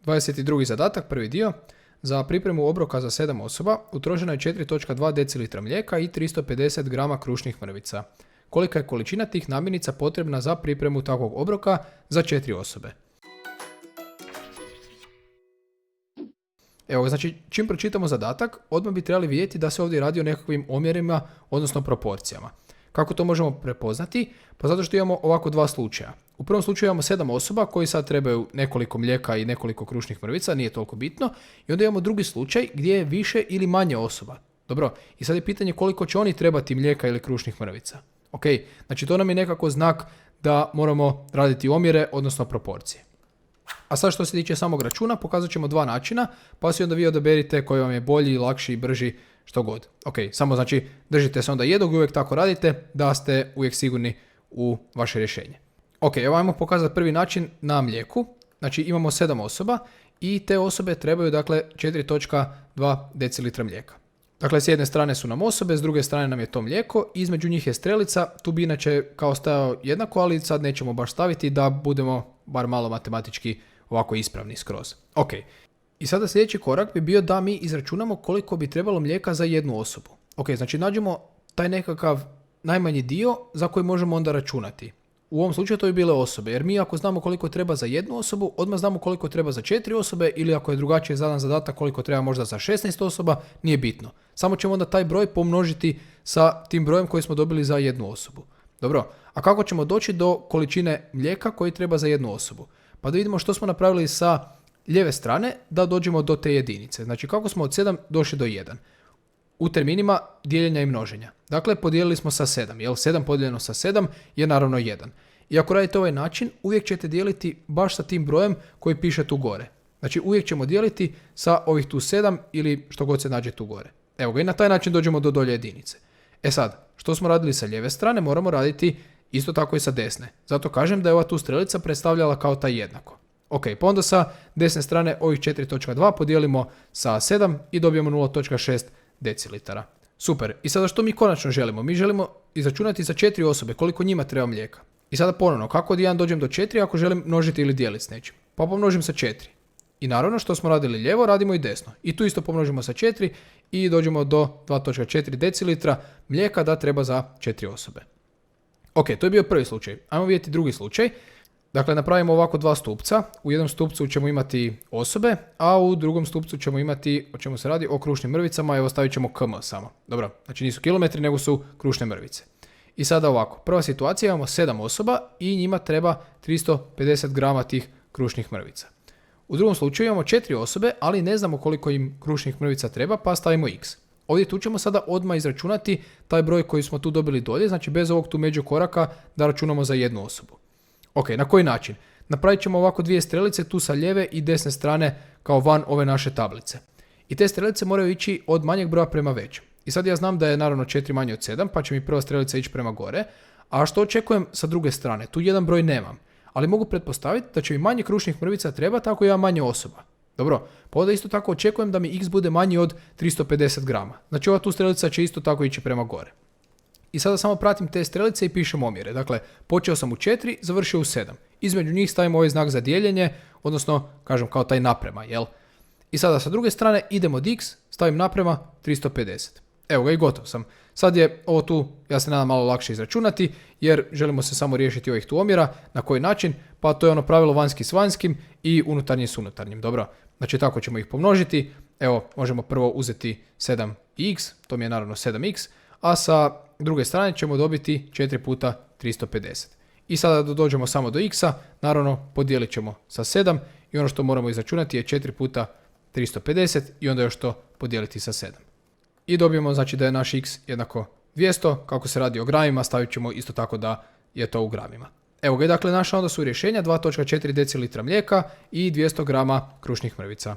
22. zadatak, prvi dio. Za pripremu obroka za 7 osoba utrošeno je 4.2 decilitra mlijeka i 350 grama krušnih mrvica. Kolika je količina tih namirnica potrebna za pripremu takvog obroka za 4 osobe? Evo, znači, čim pročitamo zadatak, odmah bi trebali vidjeti da se ovdje radi o nekakvim omjerima, odnosno proporcijama. Kako to možemo prepoznati? Pa zato što imamo ovako dva slučaja. U prvom slučaju imamo 7 osoba koji sad trebaju nekoliko mlijeka i nekoliko krušnih mrvica, nije toliko bitno. I onda imamo drugi slučaj gdje je više ili manje osoba. Dobro, i sad je pitanje koliko će oni trebati mlijeka ili krušnih mrvica. Ok, znači to nam je nekako znak da moramo raditi omjere, odnosno proporcije. A sad što se tiče samog računa, pokazat ćemo dva načina, pa si onda vi odaberite koji vam je bolji, lakši, brži, što god. Ok, samo znači držite se onda jednog i uvijek tako radite da ste uvijek sigurni u vaše rješenje. Ok, evo ajmo pokazati prvi način na mlijeku. Znači imamo 7 osoba i te osobe trebaju dakle 4.2 decilitra mlijeka. Dakle, s jedne strane su nam osobe, s druge strane nam je to mlijeko, između njih je strelica, tu bi inače kao stajao jednako, ali sad nećemo baš staviti da budemo bar malo matematički ovako ispravni skroz. Ok, i sada sljedeći korak bi bio da mi izračunamo koliko bi trebalo mlijeka za jednu osobu. Ok, znači nađemo taj nekakav najmanji dio za koji možemo onda računati. U ovom slučaju to bi bile osobe, jer mi ako znamo koliko treba za jednu osobu, odmah znamo koliko treba za 4 osobe ili ako je drugačije zadan zadatak koliko treba možda za 16 osoba, nije bitno. Samo ćemo onda taj broj pomnožiti sa tim brojem koji smo dobili za jednu osobu. Dobro, a kako ćemo doći do količine mlijeka koji treba za jednu osobu? Pa da vidimo što smo napravili sa lijeve strane da dođemo do te jedinice. Znači kako smo od 7 došli do 1? U terminima dijeljenja i množenja. Dakle, podijelili smo sa 7, jer 7 podijeljeno sa 7 je naravno 1. I ako radite ovaj način, uvijek ćete dijeliti baš sa tim brojem koji piše tu gore. Znači, uvijek ćemo dijeliti sa ovih tu 7 ili što god se nađe tu gore. Evo ga, i na taj način dođemo do dolje jedinice. E sad, što smo radili sa lijeve strane, moramo raditi isto tako i sa desne. Zato kažem da je ova tu strelica predstavljala kao taj jednako. Ok, pa onda sa desne strane ovih 4.2 podijelimo sa 7 i dobijemo 0.6 decilitara. Super. I sada što mi konačno želimo? Mi želimo izračunati za 4 osobe koliko njima treba mlijeka. I sada ponovno, kako od 1 dođem do 4 ako želim množiti ili dijeliti s nečim? Pa pomnožim sa 4. I naravno što smo radili lijevo, radimo i desno. I tu isto pomnožimo sa 4 i dođemo do 2.4 decilitra mlijeka da treba za 4 osobe. Ok, to je bio prvi slučaj. Ajmo vidjeti drugi slučaj. Dakle, napravimo ovako dva stupca. U jednom stupcu ćemo imati osobe, a u drugom stupcu ćemo imati, o čemu se radi, o krušnim mrvicama. Evo stavit ćemo km samo. Dobro, znači nisu kilometri, nego su krušne mrvice. I sada ovako, prva situacija, imamo 7 osoba i njima treba 350 grama tih krušnih mrvica. U drugom slučaju imamo 4 osobe, ali ne znamo koliko im krušnih mrvica treba, pa stavimo x. Ovdje tu ćemo sada odmah izračunati taj broj koji smo tu dobili dolje, znači bez ovog tu međukoraka da računamo za jednu osobu. Ok, na koji način? Napravit ćemo ovako dvije strelice tu sa lijeve i desne strane kao van ove naše tablice. I te strelice moraju ići od manjeg broja prema većem. I sad ja znam da je naravno 4 manje od 7, pa će mi prva strelica ići prema gore. A što očekujem sa druge strane? Tu jedan broj nemam. Ali mogu pretpostaviti da će mi manje krušnih mrvica trebati ako imam manje osoba. Dobro, pa onda isto tako očekujem da mi x bude manji od 350 grama. Znači ova tu strelica će isto tako ići prema gore. I sada samo pratim te strelice i pišem omjere. Dakle, počeo sam u 4, završio u 7. Između njih stavimo ovaj znak za dijeljenje, odnosno, kažem, kao taj naprema, jel? I sada sa druge strane idem od x, stavim naprema 350. Evo ga i gotov sam. Sad je ovo tu, ja se nadam, malo lakše izračunati, jer želimo se samo riješiti ovih tu omjera. Na koji način? Pa to je ono pravilo vanjski s vanjskim i unutarnji s unutarnjim. Dobro, znači tako ćemo ih pomnožiti. Evo, možemo prvo uzeti 7x, to mi je naravno 7x, a sa druge strane ćemo dobiti 4 puta 350. I sada da dođemo samo do x-a, naravno podijelit ćemo sa 7 i ono što moramo izračunati je 4 puta 350 i onda još to podijeliti sa 7. I dobijemo znači da je naš x jednako 200, kako se radi o gramima stavit ćemo isto tako da je to u gramima. Evo ga, dakle naša onda su rješenja 2.4 decilitra mlijeka i 200 grama krušnih mrvica.